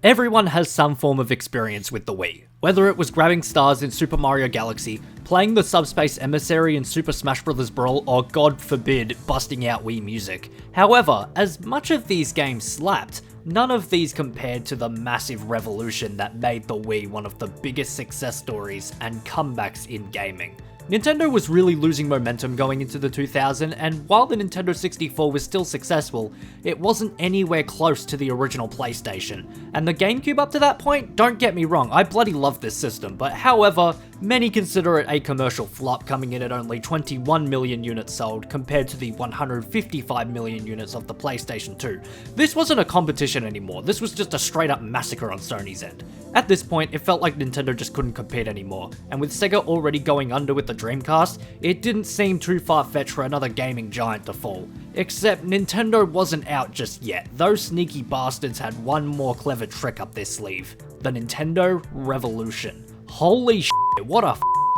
Everyone has some form of experience with the Wii. Whether it was grabbing stars in Super Mario Galaxy, playing the Subspace Emissary in Super Smash Bros. Brawl, or god forbid, busting out Wii music. However, as much of these games slapped, none of these compared to the massive revolution that made the Wii one of the biggest success stories and comebacks in gaming. Nintendo was really losing momentum going into the 2000s, and while the Nintendo 64 was still successful, it wasn't anywhere close to the original PlayStation. And the GameCube up to that point, don't get me wrong, I bloody love this system, but however, many consider it a commercial flop, coming in at only 21 million units sold compared to the 155 million units of the PlayStation 2. This wasn't a competition anymore, this was just a straight up massacre on Sony's end. At this point, it felt like Nintendo just couldn't compete anymore, and with Sega already going under with the Dreamcast, it didn't seem too far-fetched for another gaming giant to fall. Except Nintendo wasn't out just yet. Those sneaky bastards had one more clever trick up their sleeve. The Nintendo Revolution. Holy shit, what a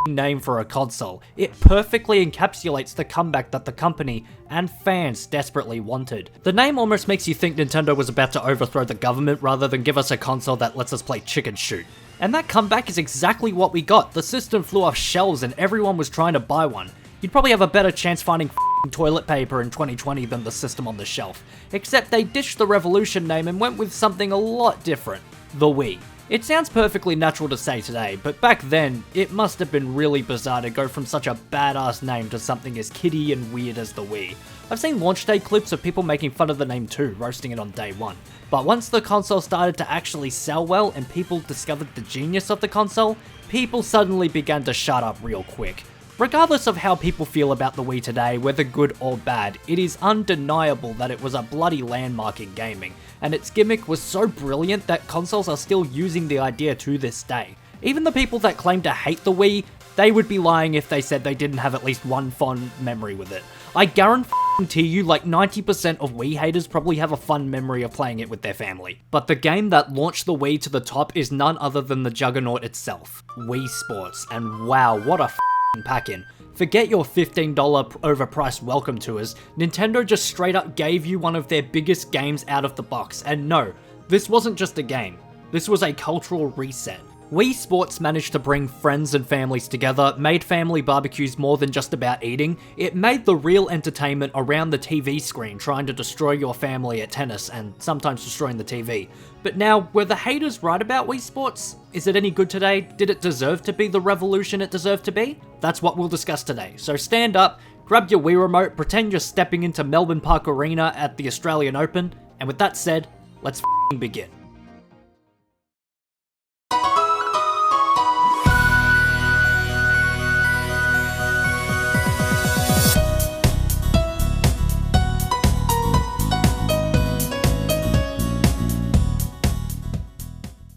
name for a console. It perfectly encapsulates the comeback that the company and fans desperately wanted. The name almost makes you think Nintendo was about to overthrow the government rather than give us a console that lets us play chicken shoot. And that comeback is exactly what we got. The system flew off shelves and everyone was trying to buy one. You'd probably have a better chance finding toilet paper in 2020 than the system on the shelf. Except they ditched the Revolution name and went with something a lot different. The Wii. It sounds perfectly natural to say today, but back then, it must have been really bizarre to go from such a badass name to something as kiddie and weird as the Wii. I've seen launch day clips of people making fun of the name too, roasting it on day one. But once the console started to actually sell well and people discovered the genius of the console, people suddenly began to shut up real quick. Regardless of how people feel about the Wii today, whether good or bad, it is undeniable that it was a bloody landmark in gaming, and its gimmick was so brilliant that consoles are still using the idea to this day. Even the people that claim to hate the Wii, they would be lying if they said they didn't have at least one fond memory with it. I guarantee you like 90% of Wii haters probably have a fun memory of playing it with their family. But the game that launched the Wii to the top is none other than the juggernaut itself, Wii Sports, and wow, what a pack-in. Forget your $15 overpriced welcome tours, Nintendo just straight up gave you one of their biggest games out of the box, and no, this wasn't just a game, this was a cultural reset. Wii Sports managed to bring friends and families together, made family barbecues more than just about eating, it made the real entertainment around the TV screen trying to destroy your family at tennis and sometimes destroying the TV. But now, were the haters right about Wii Sports? Is it any good today? Did it deserve to be the revolution it deserved to be? That's what we'll discuss today, so stand up, grab your Wii remote, pretend you're stepping into Melbourne Park Arena at the Australian Open, and with that said, let's begin.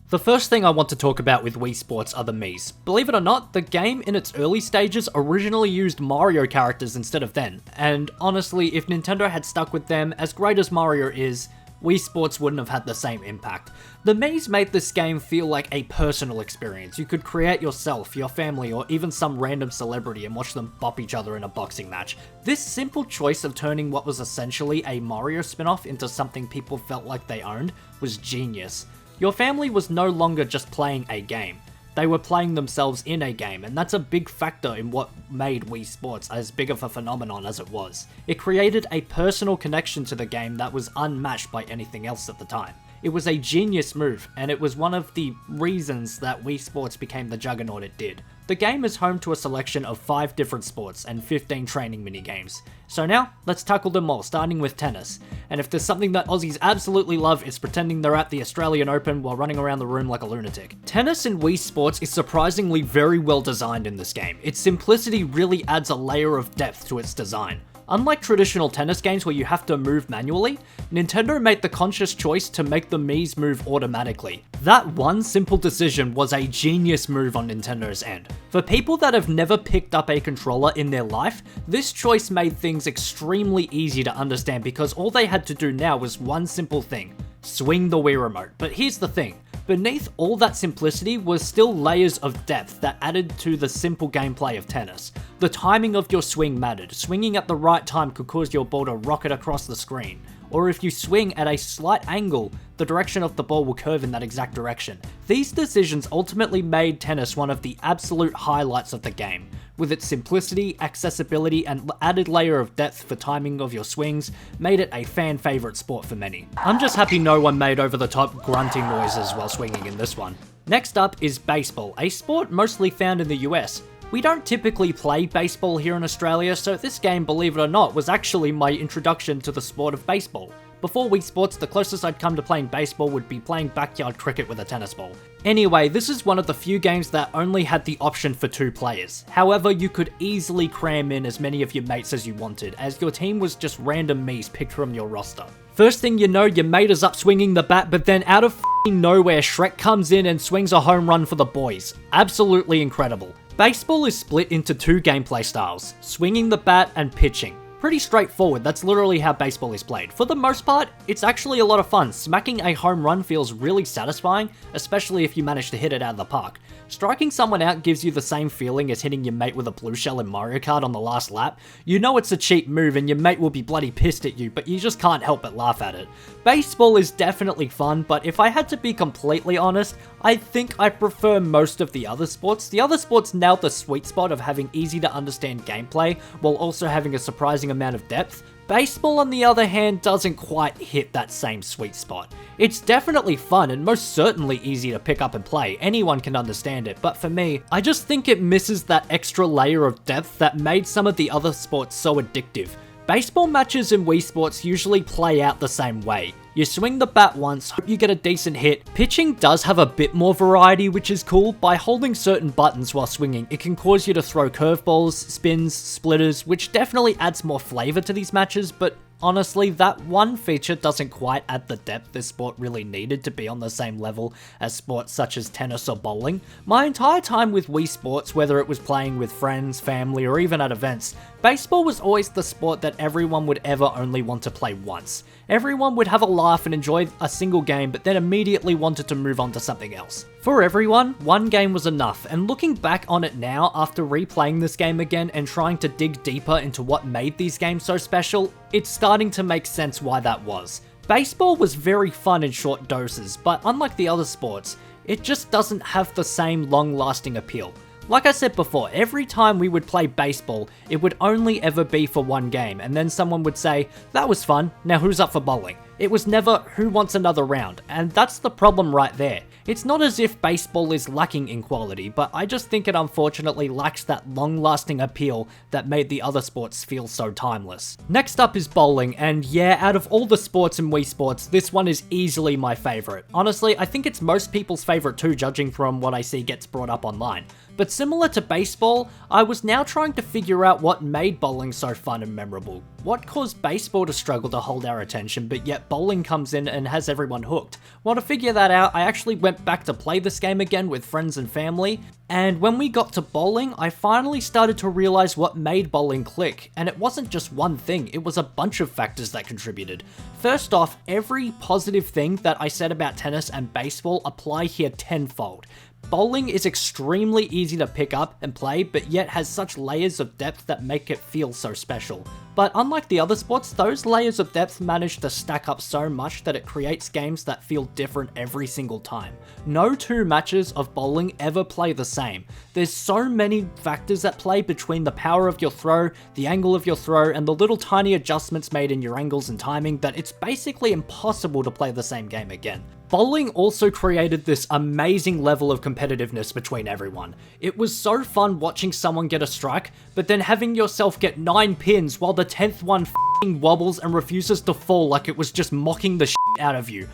The first thing I want to talk about with Wii Sports are the Miis. Believe it or not, the game in its early stages originally used Mario characters instead of them, and honestly, if Nintendo had stuck with them, as great as Mario is, Wii Sports wouldn't have had the same impact. The Miis made this game feel like a personal experience. You could create yourself, your family, or even some random celebrity and watch them bop each other in a boxing match. This simple choice of turning what was essentially a Mario spin-off into something people felt like they owned was genius. Your family was no longer just playing a game. They were playing themselves in a game, and that's a big factor in what made Wii Sports as big of a phenomenon as it was. It created a personal connection to the game that was unmatched by anything else at the time. It was a genius move, and it was one of the reasons that Wii Sports became the juggernaut it did. The game is home to a selection of 5 different sports and 15 training minigames. So now, let's tackle them all, starting with tennis. And if there's something that Aussies absolutely love, it's pretending they're at the Australian Open while running around the room like a lunatic. Tennis in Wii Sports is surprisingly very well designed in this game. Its simplicity really adds a layer of depth to its design. Unlike traditional tennis games where you have to move manually, Nintendo made the conscious choice to make the Miis move automatically. That one simple decision was a genius move on Nintendo's end. For people that have never picked up a controller in their life, this choice made things extremely easy to understand because all they had to do now was one simple thing: swing the Wii remote. But here's the thing. beneath all that simplicity was still layers of depth that added to the simple gameplay of tennis. The timing of your swing mattered. Swinging at the right time could cause your ball to rocket across the screen. Or if you swing at a slight angle, the direction of the ball will curve in that exact direction. These decisions ultimately made tennis one of the absolute highlights of the game. With its simplicity, accessibility, and added layer of depth for timing of your swings, made it a fan favorite sport for many. I'm just happy no one made over the top grunting noises while swinging in this one. Next up is baseball, a sport mostly found in the US. We don't typically play baseball here in Australia, so this game, believe it or not, was actually my introduction to the sport of baseball. Before Wii Sports, the closest I'd come to playing baseball would be playing backyard cricket with a tennis ball. Anyway, this is one of the few games that only had the option for 2 players. However, you could easily cram in as many of your mates as you wanted, as your team was just random me's picked from your roster. First thing you know, your mate is up swinging the bat, but then out of nowhere, Shrek comes in and swings a home run for the boys. Absolutely incredible. Baseball is split into 2 gameplay styles, swinging the bat and pitching. Pretty straightforward, that's literally how baseball is played. For the most part, it's actually a lot of fun. Smacking a home run feels really satisfying, especially if you manage to hit it out of the park. Striking someone out gives you the same feeling as hitting your mate with a blue shell in Mario Kart on the last lap. You know it's a cheap move and your mate will be bloody pissed at you, but you just can't help but laugh at it. Baseball is definitely fun, but if I had to be completely honest, I think I prefer most of the other sports. The other sports nailed the sweet spot of having easy to understand gameplay, while also having a surprising amount of depth. Baseball, on the other hand, doesn't quite hit that same sweet spot. It's definitely fun and most certainly easy to pick up and play, anyone can understand it, but for me, I just think it misses that extra layer of depth that made some of the other sports so addictive. Baseball matches in Wii Sports usually play out the same way. You swing the bat once, hope you get a decent hit. Pitching does have a bit more variety, which is cool. By holding certain buttons while swinging, it can cause you to throw curveballs, spins, splitters, which definitely adds more flavor to these matches, but honestly, that one feature doesn't quite add the depth this sport really needed to be on the same level as sports such as tennis or bowling. My entire time with Wii Sports, whether it was playing with friends, family, or even at events, baseball was always the sport that everyone would ever only want to play once. Everyone would have a laugh and enjoy a single game, but then immediately wanted to move on to something else. For everyone, one game was enough, and looking back on it now, after replaying this game again and trying to dig deeper into what made these games so special, it's starting to make sense why that was. Baseball was very fun in short doses, but unlike the other sports, it just doesn't have the same long-lasting appeal. Like I said before, every time we would play baseball, it would only ever be for one game, and then someone would say, "That was fun, now who's up for bowling?" It was never, "Who wants another round?" And that's the problem right there. It's not as if baseball is lacking in quality, but I just think it unfortunately lacks that long-lasting appeal that made the other sports feel so timeless. Next up is bowling, and yeah, out of all the sports in Wii Sports, this one is easily my favorite. Honestly, I think it's most people's favorite too, judging from what I see gets brought up online. But similar to baseball, I was now trying to figure out what made bowling so fun and memorable. What caused baseball to struggle to hold our attention, but yet bowling comes in and has everyone hooked? Well, to figure that out, I actually went back to play this game again with friends and family, and when we got to bowling, I finally started to realize what made bowling click, and it wasn't just one thing, it was a bunch of factors that contributed. First off, every positive thing that I said about tennis and baseball apply here tenfold. Bowling is extremely easy to pick up and play, but yet has such layers of depth that make it feel so special. But unlike the other sports, those layers of depth manage to stack up so much that it creates games that feel different every single time. No 2 matches of bowling ever play the same. There's so many factors at play between the power of your throw, the angle of your throw, and the little tiny adjustments made in your angles and timing that it's basically impossible to play the same game again. Bowling also created this amazing level of competitiveness between everyone. It was so fun watching someone get a strike, but then having yourself get 9 pins while the 10th one f***ing wobbles and refuses to fall like it was just mocking the shit out of you.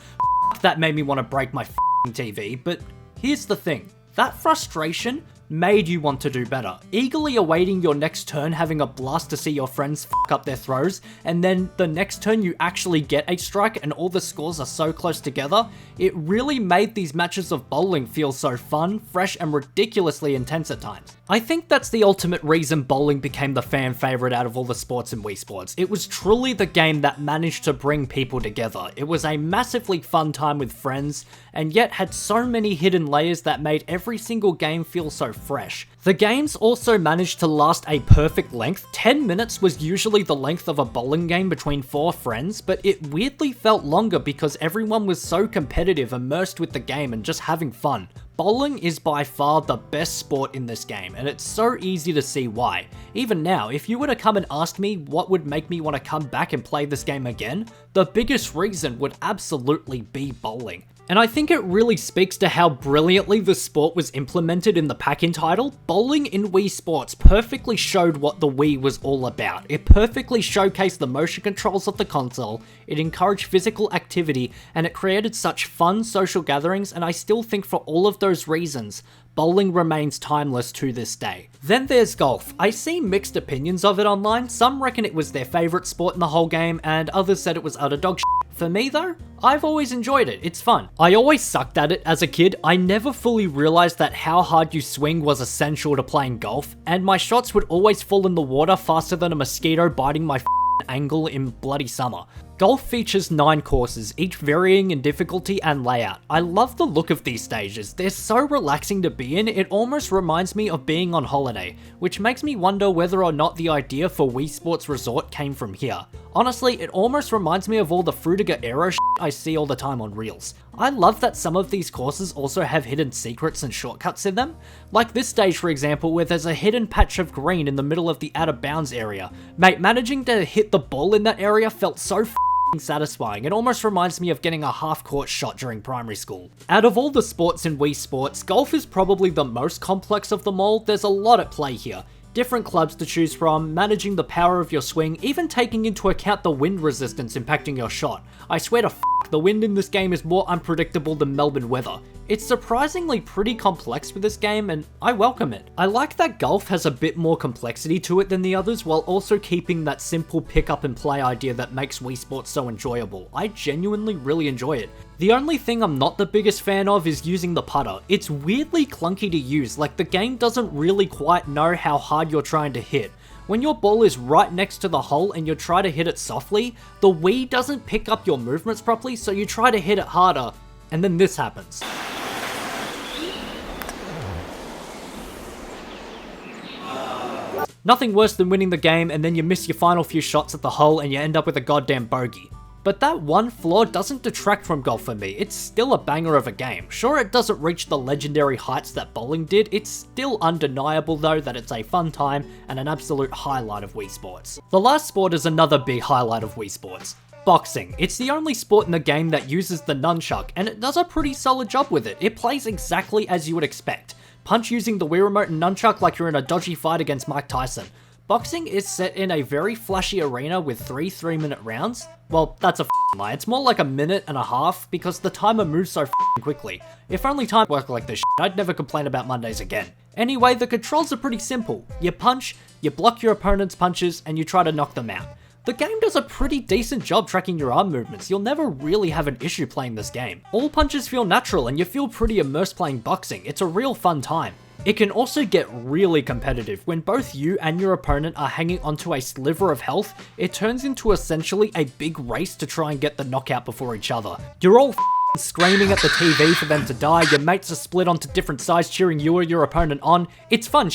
That made me want to break my f***ing TV, but here's the thing. That frustration made you want to do better. Eagerly awaiting your next turn, having a blast to see your friends fuck up their throws, and then the next turn you actually get a strike and all the scores are so close together, it really made these matches of bowling feel so fun, fresh, and ridiculously intense at times. I think that's the ultimate reason bowling became the fan favorite out of all the sports in Wii Sports. It was truly the game that managed to bring people together. It was a massively fun time with friends, and yet had so many hidden layers that made every single game feel so fresh. The games also managed to last a perfect length. 10 minutes was usually the length of a bowling game between 4 friends, but it weirdly felt longer because everyone was so competitive, immersed with the game, and just having fun. Bowling is by far the best sport in this game, and it's so easy to see why. Even now, if you were to come and ask me what would make me want to come back and play this game again, the biggest reason would absolutely be bowling. And I think it really speaks to how brilliantly the sport was implemented in the pack-in title. Bowling in Wii Sports perfectly showed what the Wii was all about. It perfectly showcased the motion controls of the console, it encouraged physical activity, and it created such fun social gatherings, and I still think for all of those reasons, bowling remains timeless to this day. Then there's golf. I see mixed opinions of it online. Some reckon it was their favourite sport in the whole game, and others said it was utter dog shit. For me though, I've always enjoyed it, it's fun. I always sucked at it as a kid. I never fully realised that how hard you swing was essential to playing golf, and my shots would always fall in the water faster than a mosquito biting my angle in bloody summer. Golf features 9 courses, each varying in difficulty and layout. I love the look of these stages. They're so relaxing to be in, it almost reminds me of being on holiday, which makes me wonder whether or not the idea for Wii Sports Resort came from here. Honestly, it almost reminds me of all the Frutiger Aero shit I see all the time on Reels. I love that some of these courses also have hidden secrets and shortcuts in them. Like this stage for example, where there's a hidden patch of green in the middle of the out of bounds area. Mate, managing to hit the ball in that area felt so satisfying. It almost reminds me of getting a half-court shot during primary school. Out of all the sports in Wii Sports, golf is probably the most complex of them all. There's a lot at play here. Different clubs to choose from, managing the power of your swing, even taking into account the wind resistance impacting your shot. I swear to the wind in this game is more unpredictable than Melbourne weather. It's surprisingly pretty complex for this game, and I welcome it. I like that golf has a bit more complexity to it than the others, while also keeping that simple pick up and play idea that makes Wii Sports so enjoyable. I genuinely really enjoy it. The only thing I'm not the biggest fan of is using the putter. It's weirdly clunky to use, like the game doesn't really quite know how hard you're trying to hit. When your ball is right next to the hole and you try to hit it softly, the Wii doesn't pick up your movements properly, so you try to hit it harder, and then this happens. Nothing worse than winning the game and then you miss your final few shots at the hole and you end up with a goddamn bogey. But that one flaw doesn't detract from golf for me. It's still a banger of a game. Sure, it doesn't reach the legendary heights that bowling did. It's still undeniable though that it's a fun time and an absolute highlight of Wii Sports. The last sport is another big highlight of Wii Sports. Boxing. It's the only sport in the game that uses the nunchuck, and it does a pretty solid job with it. It plays exactly as you would expect. Punch using the Wii Remote and nunchuck like you're in a dodgy fight against Mike Tyson. Boxing is set in a very flashy arena with 3 3-minute rounds. Well, that's a lie. It's more like a minute and a half because the timer moves so quickly. If only time worked like this I'd never complain about Mondays again. Anyway, the controls are pretty simple. You punch, you block your opponent's punches, and you try to knock them out. The game does a pretty decent job tracking your arm movements. You'll never really have an issue playing this game. All punches feel natural and you feel pretty immersed playing boxing. It's a real fun time. It can also get really competitive. When both you and your opponent are hanging onto a sliver of health, it turns into essentially a big race to try and get the knockout before each other. You're all screaming at the TV for them to die, your mates are split onto different sides cheering you or your opponent on. It's fun.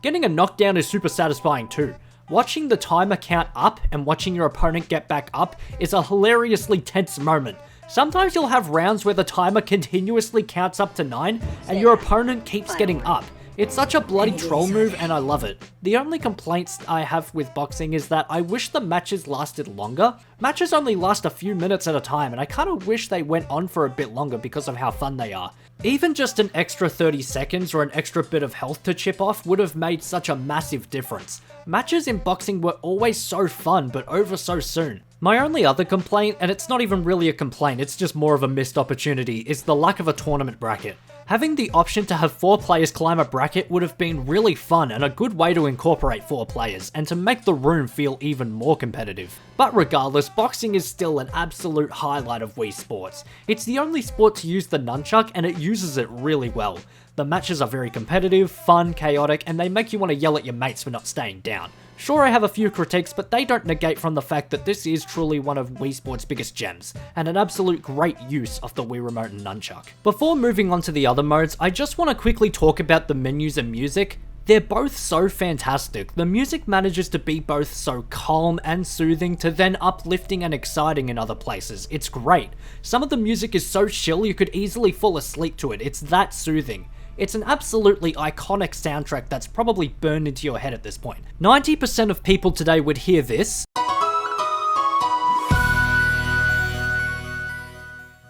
Getting a knockdown is super satisfying too. Watching the timer count up and watching your opponent get back up is a hilariously tense moment. Sometimes you'll have rounds where the timer continuously counts up to 9 and your opponent keeps getting up. It's such a bloody troll move and I love it. The only complaints I have with boxing is that I wish the matches lasted longer. Matches only last a few minutes at a time and I kind of wish they went on for a bit longer because of how fun they are. Even just an extra 30 seconds or an extra bit of health to chip off would have made such a massive difference. Matches in boxing were always so fun but over so soon. My only other complaint, and it's not even really a complaint, it's just more of a missed opportunity, is the lack of a tournament bracket. Having the option to have 4 players climb a bracket would have been really fun and a good way to incorporate 4 players and to make the room feel even more competitive. But regardless, boxing is still an absolute highlight of Wii Sports. It's the only sport to use the nunchuck and it uses it really well. The matches are very competitive, fun, chaotic, and they make you want to yell at your mates for not staying down. Sure, I have a few critiques, but they don't negate from the fact that this is truly one of Wii Sports' biggest gems, and an absolute great use of the Wii Remote and Nunchuck. Before moving on to the other modes, I just want to quickly talk about the menus and music. They're both so fantastic. The music manages to be both so calm and soothing to then uplifting and exciting in other places. It's great. Some of the music is so chill you could easily fall asleep to it. It's that soothing. It's an absolutely iconic soundtrack that's probably burned into your head at this point. 90% of people today would hear this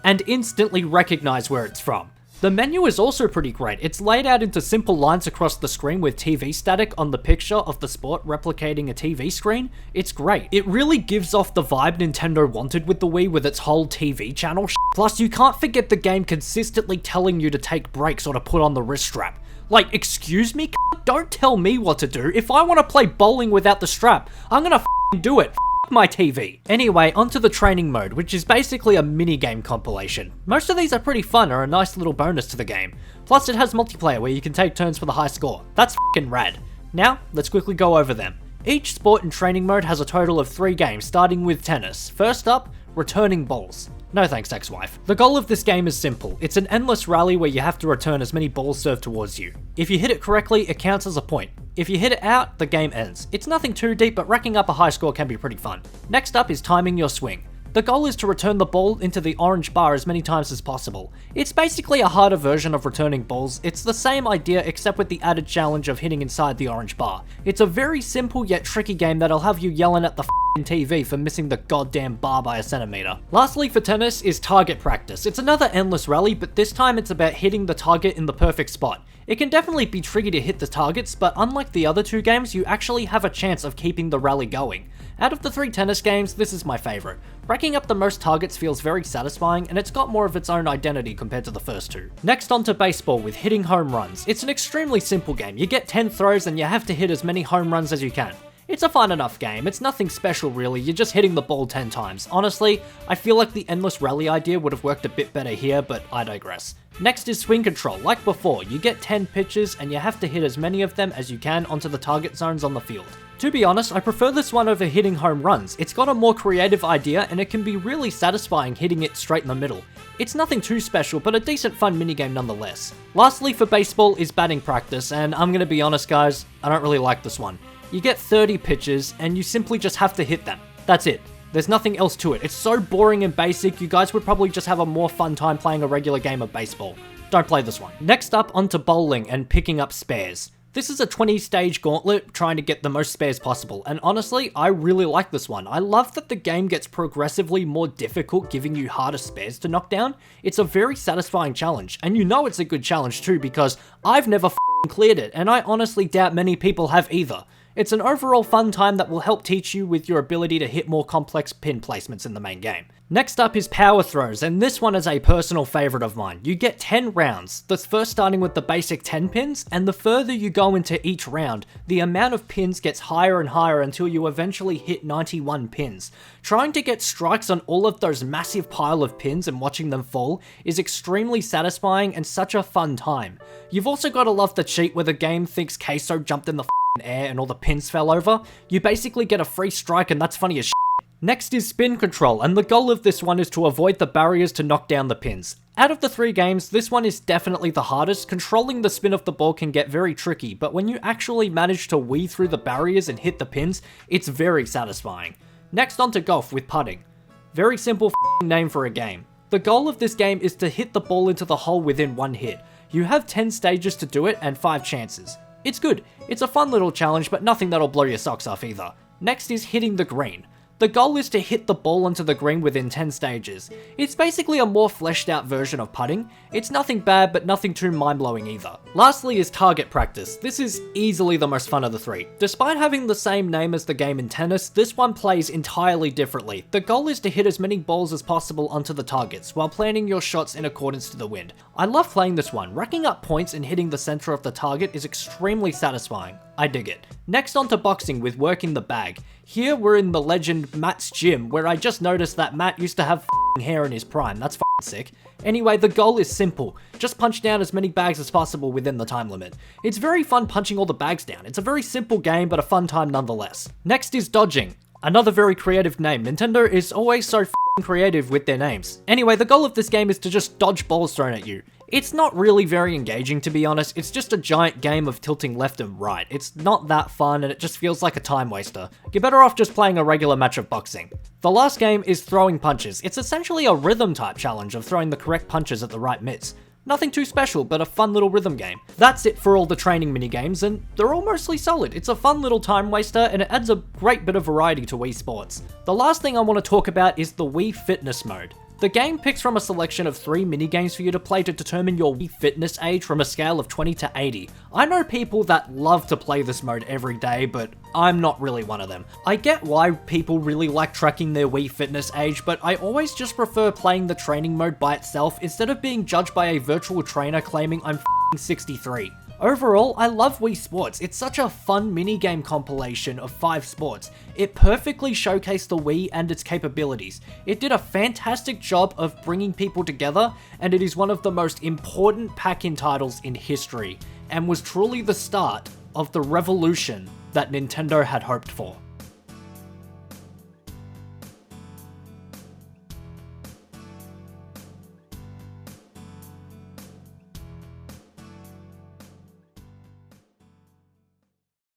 and instantly recognize where it's from. The menu is also pretty great. It's laid out into simple lines across the screen with TV static on the picture of the sport replicating a TV screen. It's great. It really gives off the vibe Nintendo wanted with the Wii with its whole TV channel shit. Plus, you can't forget the game consistently telling you to take breaks or to put on the wrist strap. Like, excuse me? Don't tell me what to do. If I want to play bowling without the strap, I'm gonna do it. My TV. Anyway, onto the training mode, which is basically a mini-game compilation. Most of these are pretty fun or a nice little bonus to the game. Plus it has multiplayer where you can take turns for the high score. That's f***ing rad. Now, let's quickly go over them. Each sport in training mode has a total of 3 games, starting with tennis. First up, returning balls. No thanks, ex-wife. The goal of this game is simple. It's an endless rally where you have to return as many balls served towards you. If you hit it correctly, it counts as a point. If you hit it out, the game ends. It's nothing too deep, but racking up a high score can be pretty fun. Next up is timing your swing. The goal is to return the ball into the orange bar as many times as possible. It's basically a harder version of returning balls. It's the same idea except with the added challenge of hitting inside the orange bar. It's a very simple yet tricky game that'll have you yelling at the TV for missing the goddamn bar by a centimeter. Lastly for tennis is target practice. It's another endless rally, but this time it's about hitting the target in the perfect spot. It can definitely be tricky to hit the targets, but unlike the other 2 games, you actually have a chance of keeping the rally going. Out of the 3 tennis games, this is my favourite. Racking up the most targets feels very satisfying, and it's got more of its own identity compared to the first 2. Next on to baseball with hitting home runs. It's an extremely simple game. You get 10 throws and you have to hit as many home runs as you can. It's a fun enough game, it's nothing special really, you're just hitting the ball 10 times. Honestly, I feel like the endless rally idea would have worked a bit better here, but I digress. Next is swing control. Like before, you get 10 pitches and you have to hit as many of them as you can onto the target zones on the field. To be honest, I prefer this one over hitting home runs. It's got a more creative idea and it can be really satisfying hitting it straight in the middle. It's nothing too special, but a decent fun minigame nonetheless. Lastly for baseball is batting practice, and I'm gonna be honest guys, I don't really like this one. You get 30 pitches and you simply just have to hit them. That's it. There's nothing else to it. It's so boring and basic, you guys would probably just have a more fun time playing a regular game of baseball. Don't play this one. Next up, onto bowling and picking up spares. This is a 20-stage gauntlet trying to get the most spares possible, and honestly, I really like this one. I love that the game gets progressively more difficult, giving you harder spares to knock down. It's a very satisfying challenge, and you know it's a good challenge too because I've never cleared it, and I honestly doubt many people have either. It's an overall fun time that will help teach you with your ability to hit more complex pin placements in the main game. Next up is power throws, and this one is a personal favourite of mine. You get 10 rounds, the first starting with the basic 10 pins, and the further you go into each round, the amount of pins gets higher and higher until you eventually hit 91 pins. Trying to get strikes on all of those massive pile of pins and watching them fall is extremely satisfying and such a fun time. You've also got to love the cheat where the game thinks Queso jumped in the air and all the pins fell over. You basically get a free strike and that's funny as shit. Next is spin control, and the goal of this one is to avoid the barriers to knock down the pins. Out of the 3 games, this one is definitely the hardest. Controlling the spin of the ball can get very tricky, but when you actually manage to weave through the barriers and hit the pins, it's very satisfying. Next on to golf with putting. Very simple name for a game. The goal of this game is to hit the ball into the hole within 1 hit. You have 10 stages to do it and 5 chances. It's good. It's a fun little challenge, but nothing that'll blow your socks off either. Next is hitting the green. The goal is to hit the ball onto the green within 10 stages. It's basically a more fleshed out version of putting. It's nothing bad, but nothing too mind-blowing either. Lastly is target practice. This is easily the most fun of the three. Despite having the same name as the game in tennis, this one plays entirely differently. The goal is to hit as many balls as possible onto the targets, while planning your shots in accordance to the wind. I love playing this one. Racking up points and hitting the center of the target is extremely satisfying. I dig it. Next on to boxing with working the bag. Here we're in the legend Matt's gym, where I just noticed that Matt used to have f***ing hair in his prime. That's f***ing sick. Anyway, the goal is simple. Just punch down as many bags as possible within the time limit. It's very fun punching all the bags down. It's a very simple game, but a fun time nonetheless. Next is dodging. Another very creative name. Nintendo is always so f***ing creative with their names. Anyway, the goal of this game is to just dodge balls thrown at you. It's not really very engaging, to be honest. It's just a giant game of tilting left and right. It's not that fun, and it just feels like a time waster. You're better off just playing a regular match of boxing. The last game is throwing punches. It's essentially a rhythm type challenge of throwing the correct punches at the right mitts. Nothing too special, but a fun little rhythm game. That's it for all the training minigames, and they're all mostly solid. It's a fun little time waster, and it adds a great bit of variety to Wii Sports. The last thing I want to talk about is the Wii Fitness mode. The game picks from a selection of 3 minigames for you to play to determine your Wii Fitness age from a scale of 20 to 80. I know people that love to play this mode every day, but I'm not really one of them. I get why people really like tracking their Wii Fitness age, but I always just prefer playing the training mode by itself instead of being judged by a virtual trainer claiming I'm f***ing 63. Overall, I love Wii Sports. It's such a fun minigame compilation of 5 sports. It perfectly showcased the Wii and its capabilities. It did a fantastic job of bringing people together, and it is one of the most important pack-in titles in history, and was truly the start of the revolution that Nintendo had hoped for.